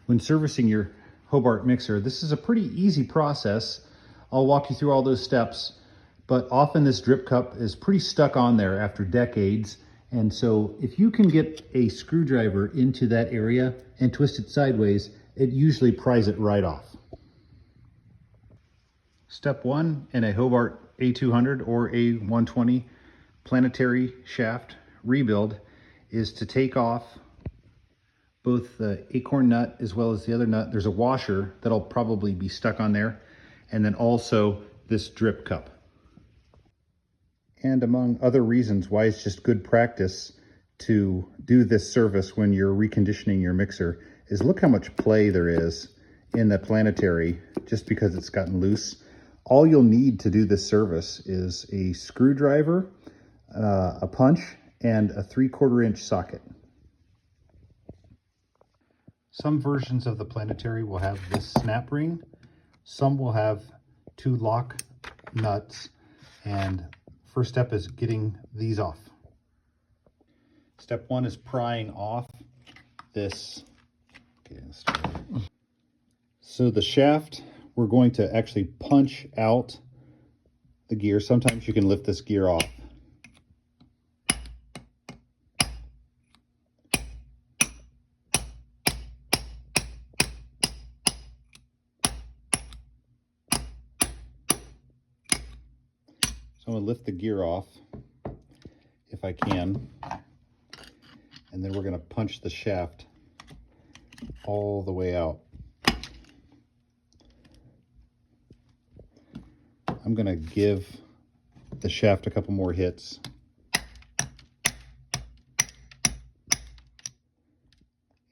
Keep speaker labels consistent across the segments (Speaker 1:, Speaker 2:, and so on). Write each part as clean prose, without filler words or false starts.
Speaker 1: when servicing your Hobart mixer, this is a pretty easy process. I'll walk you through all those steps, but often this drip cup is pretty stuck on there after decades. And so if you can get a screwdriver into that area and twist it sideways, it usually pries it right off. Step one in a Hobart A200 or A120 planetary shaft rebuild is to take off both the acorn nut as well as the other nut. There's a washer that'll probably be stuck on there, and then also this drip cup. And among other reasons why it's just good practice to do this service when you're reconditioning your mixer is look how much play there is in the planetary just because it's gotten loose. All you'll need to do this service is a screwdriver, a punch, and a 3/4 inch socket. Some versions of the planetary will have this snap ring. Some will have 2 lock nuts, and first step is getting these off. Step one is prying off this. Okay, let's start. So the shaft, we're going to actually punch out the gear. Sometimes you can lift this gear off. So I'm going to lift the gear off if I can, and then we're going to punch the shaft all the way out. I'm going to give the shaft a couple more hits.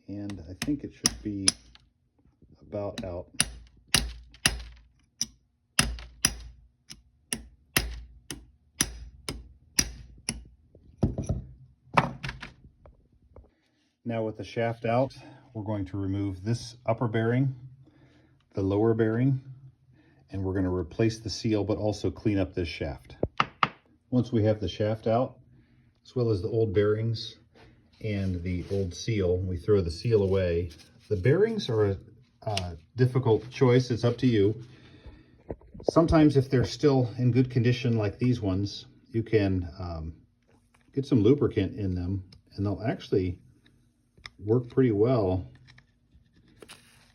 Speaker 1: And I think it should be about out. Now with the shaft out, we're going to remove this upper bearing, the lower bearing, and we're going to replace the seal, but also clean up this shaft. Once we have the shaft out, as well as the old bearings and the old seal, we throw the seal away. The bearings are a difficult choice. It's up to you. Sometimes if they're still in good condition like these ones, you can get some lubricant in them and they'll actually work pretty well.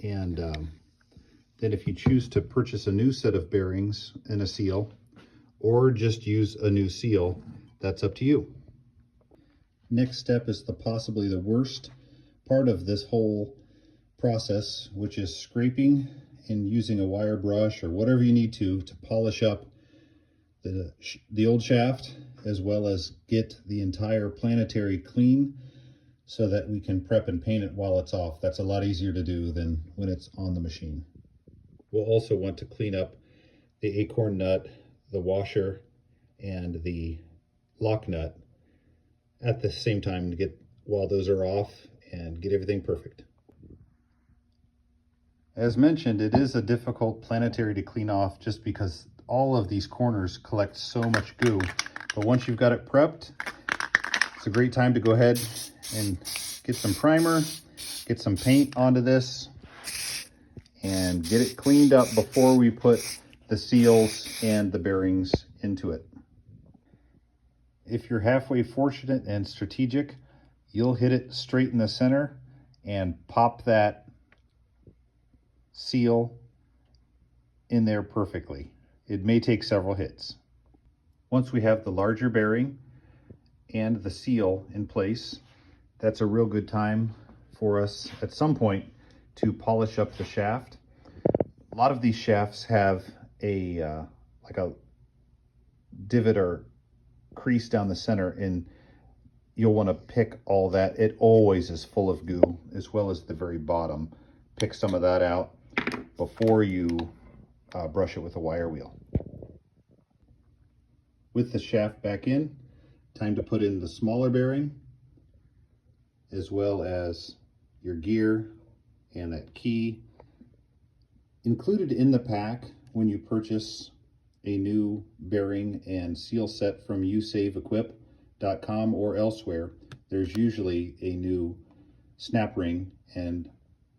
Speaker 1: And then if you choose to purchase a new set of bearings and a seal, or just use a new seal, that's up to you. Next step is possibly the worst part of this whole process, which is scraping and using a wire brush or whatever you need to polish up the old shaft, as well as get the entire planetary clean so that we can prep and paint it while it's off. That's a lot easier to do than when it's on the machine. We'll also want to clean up the acorn nut, the washer, and the lock nut at the same time to get while those are off and get everything perfect. As mentioned, it is a difficult planetary to clean off just because all of these corners collect so much goo. But once you've got it prepped, it's a great time to go ahead and get some primer, get some paint onto this, and get it cleaned up before we put the seals and the bearings into it. If you're halfway fortunate and strategic, you'll hit it straight in the center and pop that seal in there perfectly. It may take several hits. Once we have the larger bearing and the seal in place, that's a real good time for us at some point to polish up the shaft. A lot of these shafts have a like a divot or crease down the center, and you'll want to pick all that. It always is full of goo, as well as the very bottom. Pick some of that out before you brush it with a wire wheel. With the shaft back in, time to put in the smaller bearing, as well as your gear and that key. Included in the pack when you purchase a new bearing and seal set from usaveequip.com or elsewhere, there's usually a new snap ring and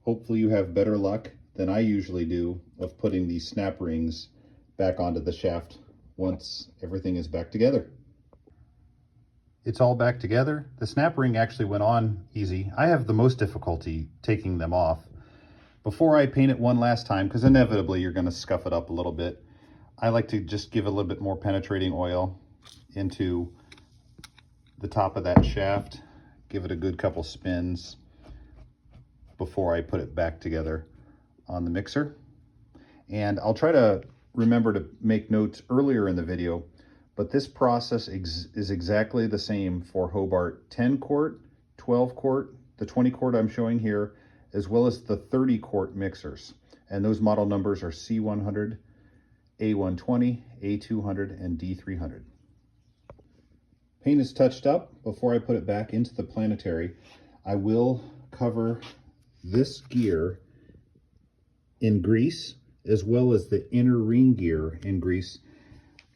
Speaker 1: Hopefully you have better luck than I usually do of putting these snap rings back onto the shaft once everything is back together. It's all back together. The snap ring actually went on easy. I have the most difficulty taking them off. Before I paint it one last time, because inevitably you're going to scuff it up a little bit, I like to just give a little bit more penetrating oil into the top of that shaft, give it a good couple spins before I put it back together on the mixer. And I'll try to remember to make notes earlier in the video, but this process is exactly the same for Hobart 10 quart, 12 quart, the 20 quart I'm showing here, as well as the 30 quart mixers. And those model numbers are C100, A120, A200, and D300. Paint is touched up. Before I put it back into the Planetary, I will cover this gear in grease, as well as the inner ring gear in grease.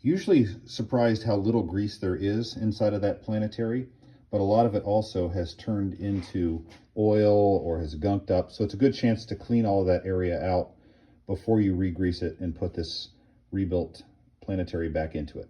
Speaker 1: Usually surprised how little grease there is inside of that Planetary, but a lot of it also has turned into oil or has gunked up. So it's a good chance to clean all of that area out before you re-grease it and put this rebuilt Planetary back into it.